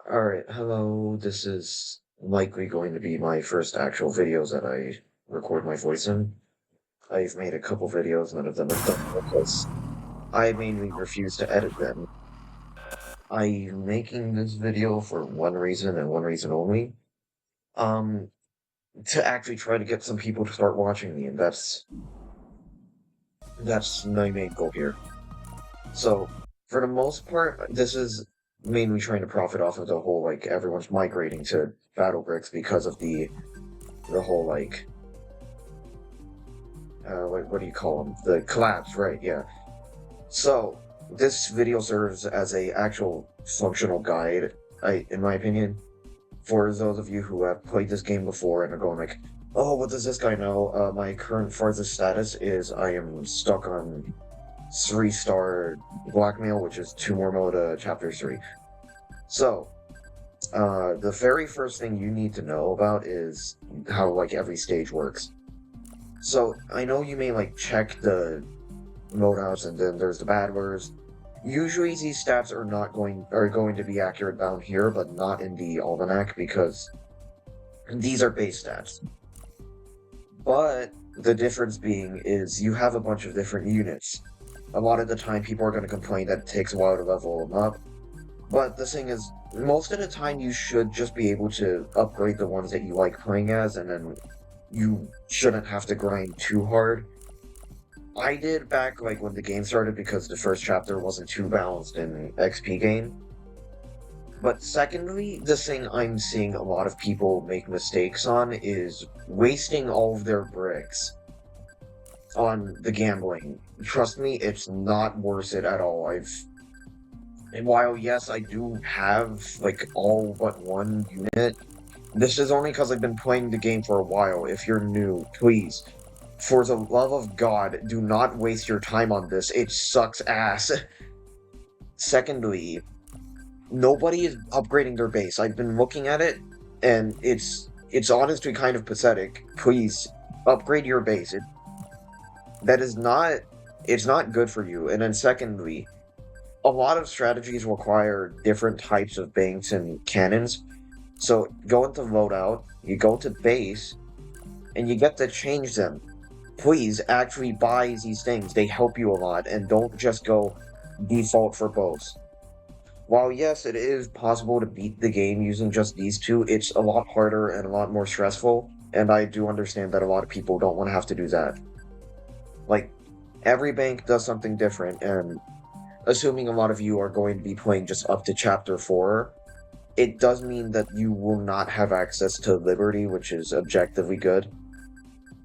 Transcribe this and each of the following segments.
Alright, hello. This is likely going to be my first actual videos that I record my voice in. I've made a couple videos, none of them have done well because I mainly refuse to edit them. I'm making this video for one reason and one reason only. Um, to actually try to get some people to start watching me, and that's my main goal here. So, for the most part, this is mainly trying to profit off of the whole, like, everyone's migrating to Battle Bricks because of the whole, like, what do you call them? The collapse, right? Yeah. So this video serves as a actual functional guide, in my opinion, for those of you who have played this game before and are going like, "Oh, what does this guy know?" My current farthest status is I am stuck on 3-star blackmail, which is 2 more to chapter 3. So, the very first thing you need to know about is how like every stage works. So I know you may like check the loadouts and then there's the battlers. Usually these stats are going to be accurate down here, but not in the almanac because these are base stats. But the difference being is you have a bunch of different units. A lot of the time people are going to complain that it takes a while to level them up. But the thing is, most of the time you should just be able to upgrade the ones that you like playing as, and then you shouldn't have to grind too hard. I did back like when the game started because the first chapter wasn't too balanced in XP gain. But secondly, the thing I'm seeing a lot of people make mistakes on is wasting all of their bricks on the gambling. Trust me, it's not worth it at all. And while yes, I do have like all but one unit, this is only because I've been playing the game for a while. If you're new, please, for the love of God, do not waste your time on this. It sucks ass. Secondly, nobody is upgrading their base. I've been looking at it, and it's honestly kind of pathetic. Please, upgrade your base. That is not... It's not good for you. And then secondly, a lot of strategies require different types of banks and cannons. So, go into loadout, you go to base, and you get to change them. Please actually buy these things. They help you a lot, and don't just go default for both. While yes, it is possible to beat the game using just these two, it's a lot harder and a lot more stressful, and I do understand that a lot of people don't want to have to do that. Like, every bank does something different, and assuming a lot of you are going to be playing just up to chapter 4, it does mean that you will not have access to Liberty, which is objectively good.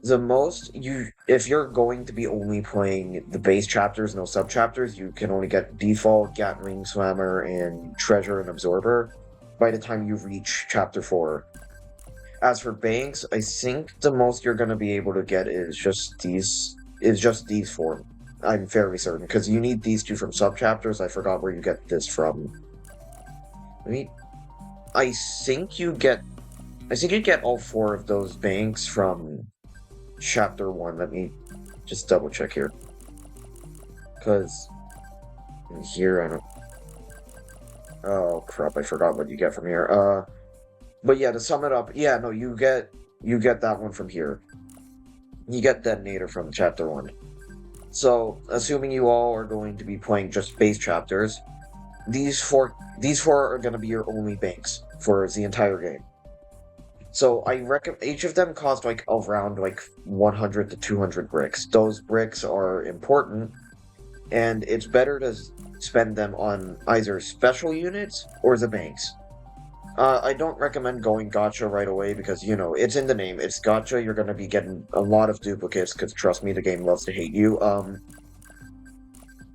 If you're going to be only playing the base chapters, no sub-chapters, you can only get Default, Gatling, Slammer, and Treasure and Absorber by the time you reach chapter 4. As for banks, I think the most you're going to be able to get is just these 4. I'm fairly certain, because you need these 2 from sub-chapters. I forgot where you get this from. I think you get all 4 of those banks from chapter 1. Let me just double check here. Because in here, I don't... Oh, crap, I forgot what you get from here. But yeah, to sum it up, yeah, no, you get that one from here. You get Detonator from chapter 1. So, assuming you all are going to be playing just base chapters, these four are going to be your only banks for the entire game. So I reckon each of them cost like around like 100 to 200 bricks. Those bricks are important, and it's better to spend them on either special units or the banks. I don't recommend going gacha right away because, you know, it's in the name. It's gacha, you're going to be getting a lot of duplicates because, trust me, the game loves to hate you.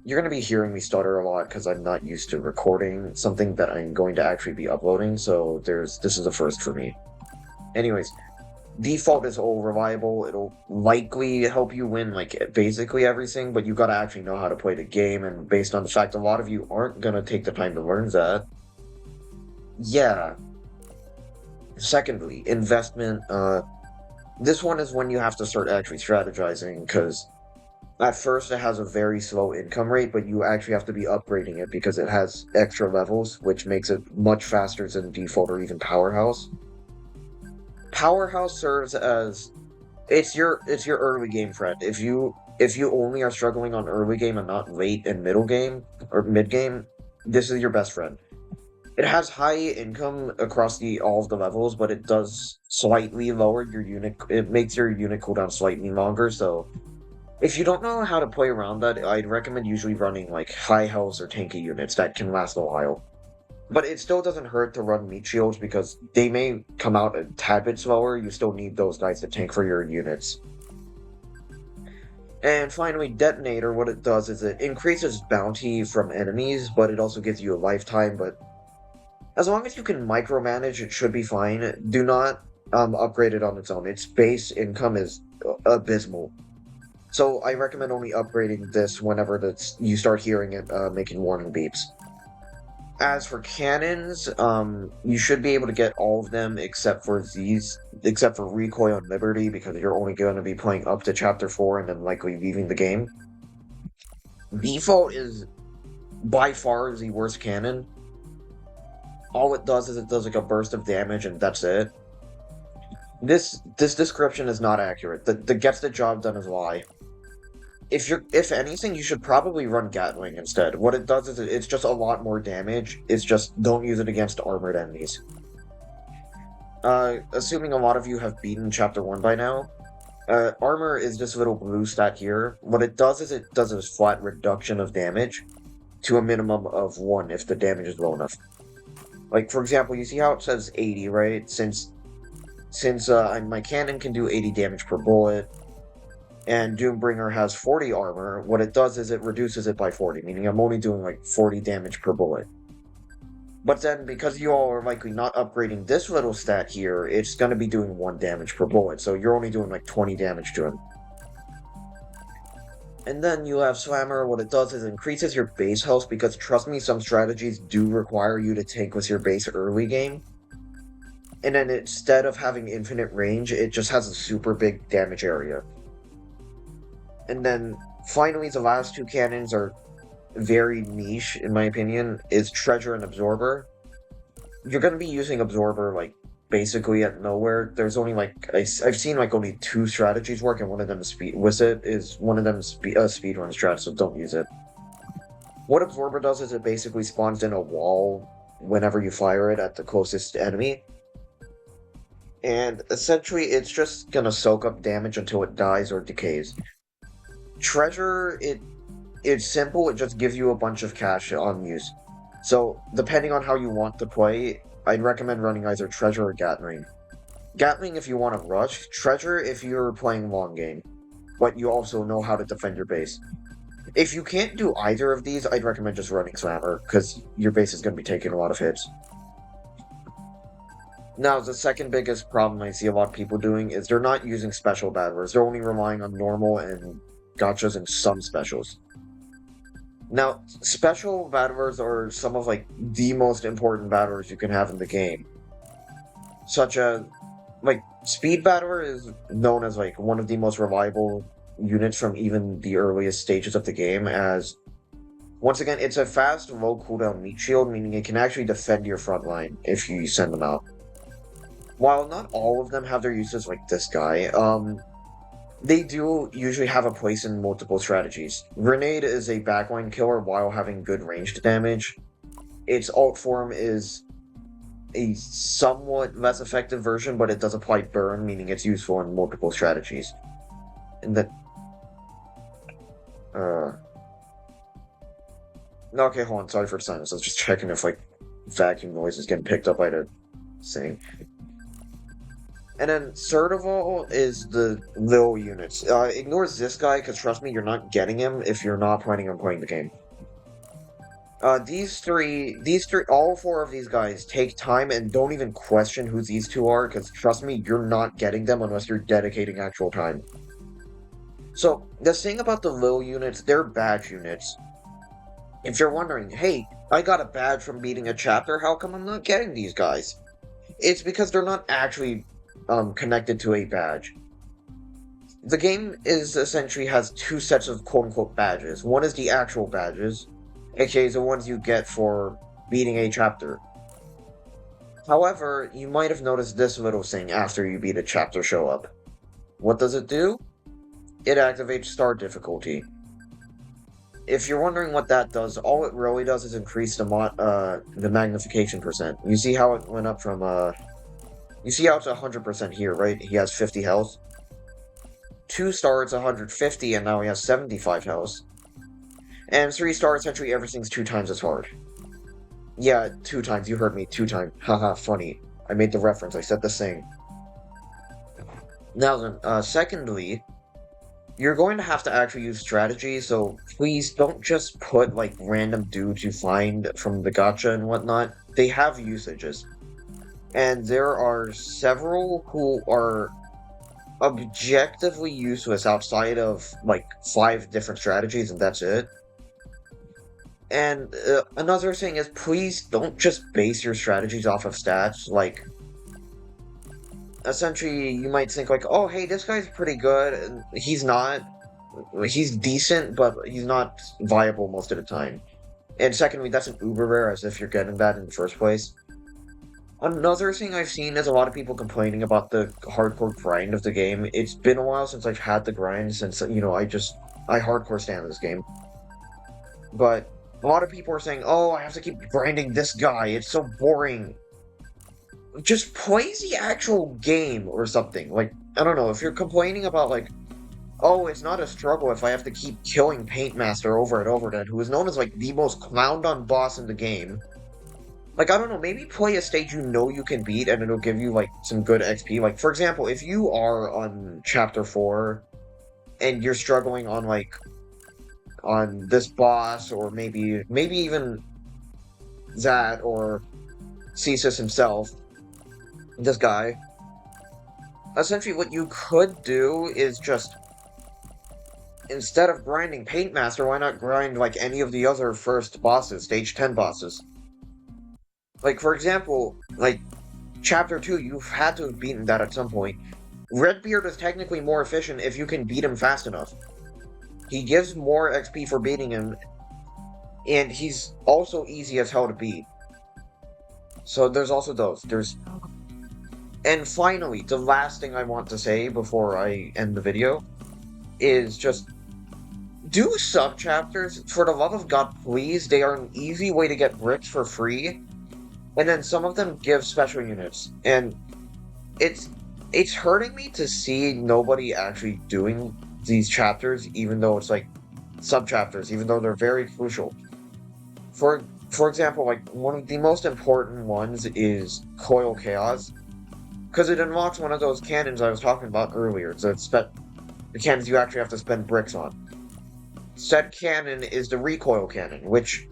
You're going to be hearing me stutter a lot because I'm not used to recording something that I'm going to actually be uploading, so this is a first for me. Anyways, Default is all reliable. It'll likely help you win, like, basically everything, but you gotta actually know how to play the game, and based on the fact a lot of you aren't gonna take the time to learn that, yeah. Secondly, investment. This one is when you have to start actually strategizing, because At first, it has a very slow income rate, but you actually have to be upgrading it because it has extra levels, which makes it much faster than default or even powerhouse. Powerhouse serves as it's your early game friend. If you only are struggling on early game and not late and middle game or mid game, this is your best friend. It has high income across all of the levels, but it does slightly lower your unit. It makes your unit cooldown slightly longer. So if you don't know how to play around that, I'd recommend usually running like high health or tanky units that can last a while. But it still doesn't hurt to run meat shields because they may come out a tad bit slower. You still need those guys to tank for your units. And finally, Detonator, what it does is it increases bounty from enemies, but it also gives you a lifetime. But as long as you can micromanage, it should be fine. Do not upgrade it on its own. Its base income is abysmal. So I recommend only upgrading this whenever you start hearing it making warning beeps. As for cannons, you should be able to get all of them except for Recoil and Liberty, because you're only going to be playing up to Chapter 4 and then likely leaving the game. Default is by far the worst cannon. All it does is it does like a burst of damage and that's it. This description is not accurate. The gets the job done is a lie. If anything, you should probably run Gatling instead. What it does is it's just a lot more damage. It's just don't use it against armored enemies. Assuming a lot of you have beaten Chapter 1 by now, armor is this little blue stat here. What it does is it does a flat reduction of damage to a minimum of 1 if the damage is low enough. Like, for example, you see how it says 80, right? Since my cannon can do 80 damage per bullet, and Doombringer has 40 armor, what it does is it reduces it by 40, meaning I'm only doing like 40 damage per bullet. But then, because you all are likely not upgrading this little stat here, it's going to be doing 1 damage per bullet, so you're only doing like 20 damage to him. And then you have Slammer. What it does is it increases your base health, because trust me, some strategies do require you to tank with your base early game. And then instead of having infinite range, it just has a super big damage area. And then finally, the last 2 cannons are very niche, in my opinion, is Treasure and Absorber. You're going to be using Absorber, like, basically at nowhere. There's only, like, I've seen, like, only 2 strategies work, and one of them is speedrun strat, so don't use it. What Absorber does is it basically spawns in a wall whenever you fire it at the closest enemy. And essentially, it's just going to soak up damage until it dies or decays. Treasure, it's simple, it just gives you a bunch of cash on use. So, depending on how you want to play, I'd recommend running either Treasure or Gatling. Gatling if you want to rush, Treasure if you're playing long game, but you also know how to defend your base. If you can't do either of these, I'd recommend just running Slammer, because your base is going to be taking a lot of hits. Now, the second biggest problem I see a lot of people doing is they're not using special battlers, they're only relying on normal and gotchas and some specials. Now, special battlers are some of like the most important battlers you can have in the game. Such as, like, Speed Battler is known as like one of the most reliable units from even the earliest stages of the game, as once again, it's a fast, low cooldown meat shield, meaning it can actually defend your front line if you send them out. While not all of them have their uses like this guy, they do usually have a place in multiple strategies. Grenade is a backline killer while having good ranged damage. Its alt form is a somewhat less effective version, but it does apply burn, meaning it's useful in multiple strategies. And then... Okay, hold on, sorry for the silence. I was just checking if, like, vacuum noise is getting picked up by the thing. And then third of all is the little units. Ignores this guy, because trust me, you're not getting him if you're not planning on playing the game. These three, all 4 of these guys take time, and don't even question who these 2 are, because trust me, you're not getting them unless you're dedicating actual time. So, the thing about the little units, they're badge units. If you're wondering, hey, I got a badge from beating a chapter, how come I'm not getting these guys? It's because they're not actually connected to a badge. the game is essentially has two sets of quote-unquote badges. One is the actual badges, aka the ones you get for beating a chapter. However, you might have noticed this little thing after you beat a chapter show up. What does it do? It activates Star difficulty. If you're wondering what that does, all it really does is increase the magnification percent. You see how it went up from, you see how it's 100% here, right? He has 50 health. 2-star, it's 150, and now he has 75 health. And 3-star, essentially everything's 2 times as hard. Yeah, 2 times, you heard me, 2 times. Haha, funny. I made the reference, I said the same. Now then, secondly, you're going to have to actually use strategy, so please don't just put, like, random dudes you find from the gacha and whatnot. They have usages. And there are several who are objectively useless outside of, like, 5 different strategies, and that's it. And another thing is, please don't just base your strategies off of stats. Like, essentially, you might think, like, oh, hey, this guy's pretty good. And he's not. He's decent, but he's not viable most of the time. And secondly, that's an uber rare, as if you're getting that in the first place. Another thing I've seen is a lot of people complaining about the hardcore grind of the game. It's been a while since I've had the grind, since, you know, I hardcore stand this game. But a lot of people are saying, oh, I have to keep grinding this guy, it's so boring. Just play the actual game or something. Like, I don't know, if you're complaining about, like, oh, it's not a struggle if I have to keep killing Paint Master over and over again, who is known as, like, the most clowned-on boss in the game. Like, I don't know, maybe play a stage you know you can beat and it'll give you, like, some good XP. Like, for example, if you are on Chapter 4 and you're struggling on, like, on this boss, or maybe even that, or Cesis himself, this guy, essentially what you could do is just, instead of grinding Paint Master, why not grind, like, any of the other first bosses, stage 10 bosses? Like, for example, like, Chapter 2, you've had to have beaten that at some point. Redbeard is technically more efficient if you can beat him fast enough. He gives more XP for beating him, and he's also easy as hell to beat. So there's also those. And finally, the last thing I want to say before I end the video is just do sub-chapters. For the love of God, please. They are an easy way to get bricks for free. And then some of them give special units. And it's hurting me to see nobody actually doing these chapters, even though it's like sub-chapters, even though they're very crucial. For example, like, one of the most important ones is Coil Chaos, because it unlocks one of those cannons I was talking about earlier. So it's the cannons you actually have to spend bricks on. Said cannon is the recoil cannon, which,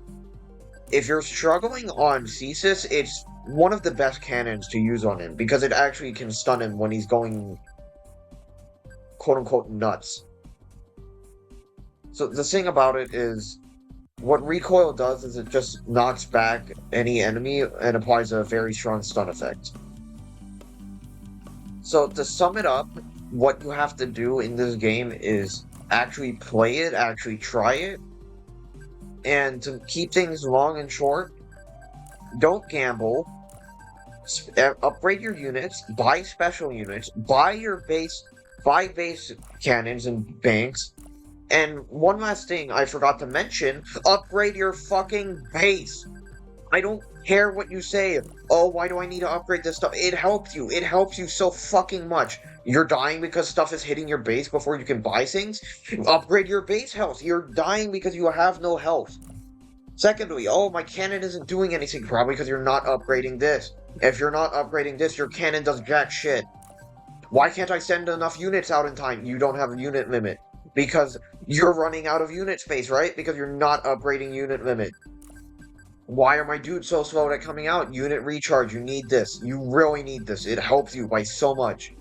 if you're struggling on Cesis, it's one of the best cannons to use on him, because it actually can stun him when he's going quote-unquote nuts. So the thing about it is, what recoil does is it just knocks back any enemy and applies a very strong stun effect. So to sum it up, what you have to do in this game is actually play it, actually try it, and to keep things long and short, don't gamble, upgrade your units, buy special units, buy base cannons and banks, and one last thing I forgot to mention, upgrade your fucking base. I don't care what you say. Oh, why do I need to upgrade this stuff? It helps you. It helps you so fucking much. You're dying because stuff is hitting your base before you can buy things? Upgrade your base health. You're dying because you have no health. Secondly, oh, my cannon isn't doing anything. Probably because you're not upgrading this. If you're not upgrading this, your cannon does jack shit. Why can't I send enough units out in time? You don't have a unit limit. Because you're running out of unit space, right? Because you're not upgrading unit limit. Why are my dudes so slow at coming out? Unit recharge, you need this. You really need this. It helps you by so much.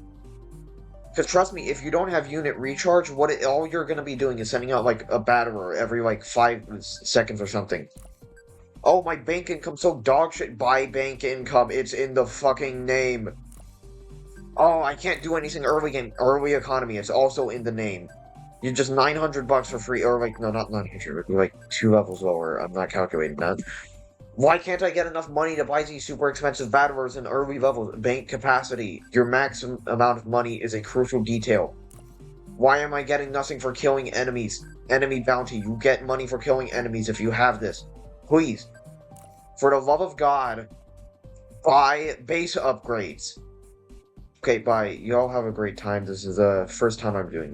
Because trust me, if you don't have unit recharge, all you're going to be doing is sending out, like, a batterer every, like, 5 seconds or something. Oh, my bank income's so dog shit. Buy bank income. It's in the fucking name. Oh, I can't do anything early in early economy. It's also in the name. You're just $900 for free, or like, no, not 900, like 2 levels lower. I'm not calculating that. Why can't I get enough money to buy these super expensive battlers in early levels? Bank capacity. Your maximum amount of money is a crucial detail. Why am I getting nothing for killing enemies? Enemy bounty. You get money for killing enemies if you have this. Please. For the love of God, buy base upgrades. Okay, bye. Y'all have a great time. This is the first time I'm doing this.